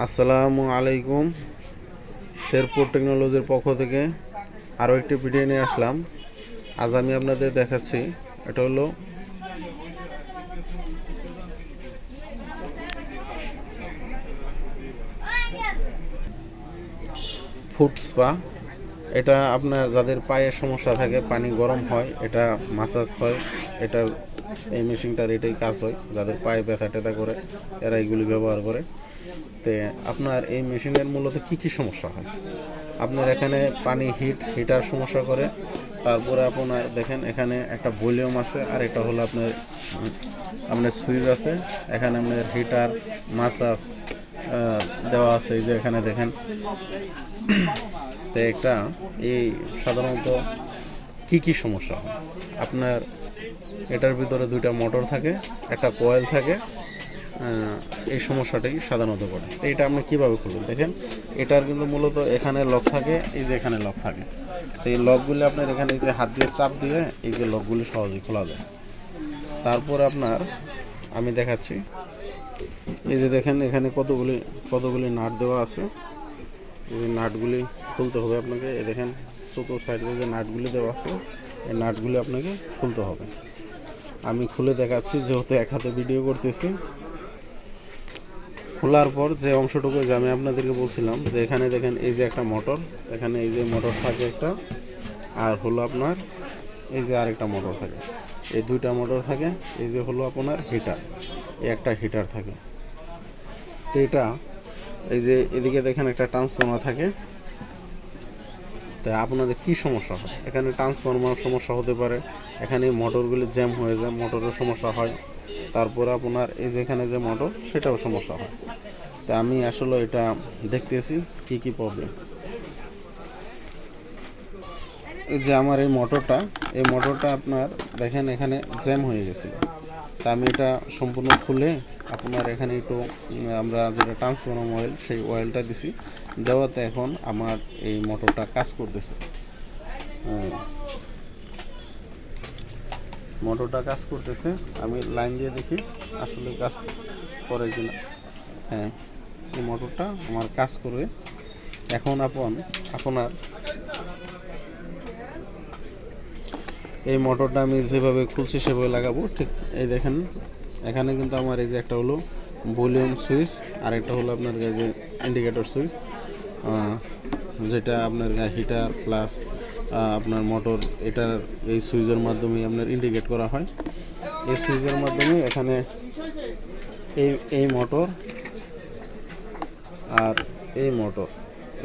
আসসালামু আলাইকুম। শেরপুর টেকনোলজির পক্ষ থেকে আরও একটি ভিডিও নিয়ে আসলাম। আজ আমি আপনাদের দেখাচ্ছি, এটা হলো ফুট স্পা। এটা আপনার যাদের পায়ের সমস্যা থাকে, পানি গরম হয়, এটা মাসাজ হয়, এটার এই মেশিনটার এটাই কাজ হয়। যাদের পায়ে ব্যথা ট্যাথা করে এরা এইগুলি ব্যবহার করে। তো আপনার এই মেশিনের মূলত কী সমস্যা হয়, আপনার এখানে পানি হিটার সমস্যা করে। তারপরে আপনার দেখেন এখানে একটা ভলিউম আছে, আর এটা হলো আপনার সুইচ আছে। এখানে আপনার হিটার মাসাজ দেওয়া আছে, এই যে এখানে দেখেন। তো একটা এই সাধারণত কি সমস্যা হয় আপনার, এটার ভিতরে দুইটা মোটর থাকে, একটা কয়েল থাকে। এই সমস্যাটাই সাধারণত করে। তো এটা আপনি কীভাবে খুলবেন দেখেন, এটার কিন্তু মূলত এখানে লক থাকে, এই যে এখানে লক থাকে। তো এই লকগুলি আপনার এখানে এই যে হাত দিয়ে চাপ দিয়ে এই যে লকগুলি সহজেই খোলা যায়। তারপর আপনার আমি দেখাচ্ছি, এই যে দেখেন এখানে কতগুলি নাট দেওয়া আছে। এই যে নাটগুলি খুলতে হবে আপনাকে। এই দেখেন চতুর্থ সাইডে যে নাটগুলি দেওয়া আছে, এই নাটগুলি আপনাকে খুলতে হবে। আমি খুলে দেখাচ্ছি, যেহেতু এক হাতে ভিডিও করতেছি। খোলার পর যে অংশটুকু যে আমি আপনাদেরকে বলছিলাম, যে এখানে দেখেন এই যে একটা মোটর, এখানে এই যে মোটর থাকে একটা, আর হলো আপনার এই যে আরেকটা মোটর থাকে, এই দুইটা মোটর থাকে। এই যে হলো আপনার হিটার, এই একটা হিটার থাকে। তো এটা এই যে এদিকে দেখেন একটা ট্রান্সফর্মার থাকে। তাই আপনাদের কি সমস্যা হয়, এখানে ট্রান্সফর্মার সমস্যা হতে পারে, এখানে মোটরগুলি জ্যাম হয়ে যায়, মোটরের সমস্যা হয়। তারপরে আপনার এই যে এখানে যে মোটর, সেটাও সমস্যা হয়। তা আমি আসলে এটা দেখতেছি কি প্রবলেম। এই যে আমার এই মোটরটা আপনার দেখেন এখানে জ্যাম হয়ে গেছিলো। তা আমি এটা সম্পূর্ণ খুলে আপনার এখানে একটু আমরা যেটা ট্রান্সফর্মার অয়েল, সেই অয়েলটা দিছি। দেওয়াতে এখন আমার এই মোটরটা কাজ করতেছে। মোটরটা কাজ করতেছে, আমি লাইন দিয়ে দেখি আসলে কাজ করে কিনা। হ্যাঁ, এই মোটরটা আমার কাজ করবে। এখন আপনার এই মোটরটা আমি যেভাবে খুলছি সেভাবে লাগাবো। ঠিক এই দেখেন এখানে কিন্তু আমার এই যে একটা হলো ভলিউম সুইচ, আর একটা হলো আপনার যে ইন্ডিকেটর সুইচ, যেটা আপনার হিটার প্লাস আপনার মোটর, এটার এই সুইচের মাধ্যমে আপনার ইন্ডিকেট করা হয়। এই সুইচের মাধ্যমে এখানে এই মোটর আর এই মোটর,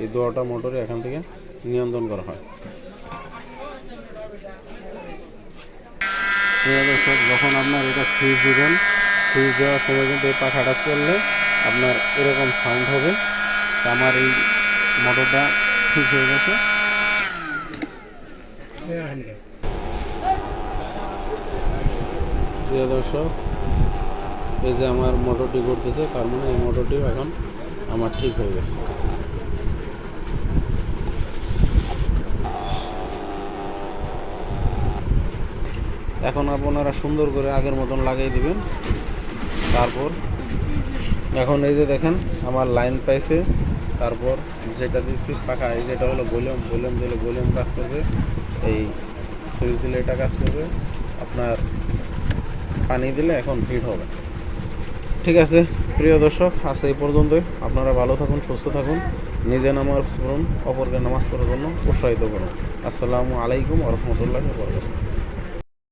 এই দুটো মোটরে এখান থেকে নিয়ন্ত্রণ করা হয়। যখন আপনার এটা সুইচ দেবেন, সুইচ দেওয়ার সময় কিন্তু এই পাখাটা চললে আপনার এরকম সাউন্ড হবে। আমার এই মোটরটা ঠিক হয়ে গেছে। প্রিয় দর্শক, এই যে আমার মোটরটি করতেছে, তার মানে এই মোটরটিও এখন আমার ঠিক হয়ে গেছে। এখন আপনারা সুন্দর করে আগের মতন লাগিয়ে দিবেন। তারপর এখন এই যে দেখেন আমার লাইন পাইছে। তারপর যেটা দিচ্ছি পাখা, এই যেটা হলো ভলিউম দিলে ভলিউম কাজ করবে, এই সুইচ দিলে এটা কাজ করবে, আপনার পানি দিলে এখন হিট হবে। ঠিক আছে প্রিয় দর্শক, আজ এই পর্যন্তই। আপনারা ভালো থাকুন, সুস্থ থাকুন, নিজে নামাজ পড়ুন, অপরকে নামাজ পড়ার জন্য উৎসাহিত করুন। আসসালামু আলাইকুম ওয়া রাহমাতুল্লাহি ওয়া বারাকাতুহু।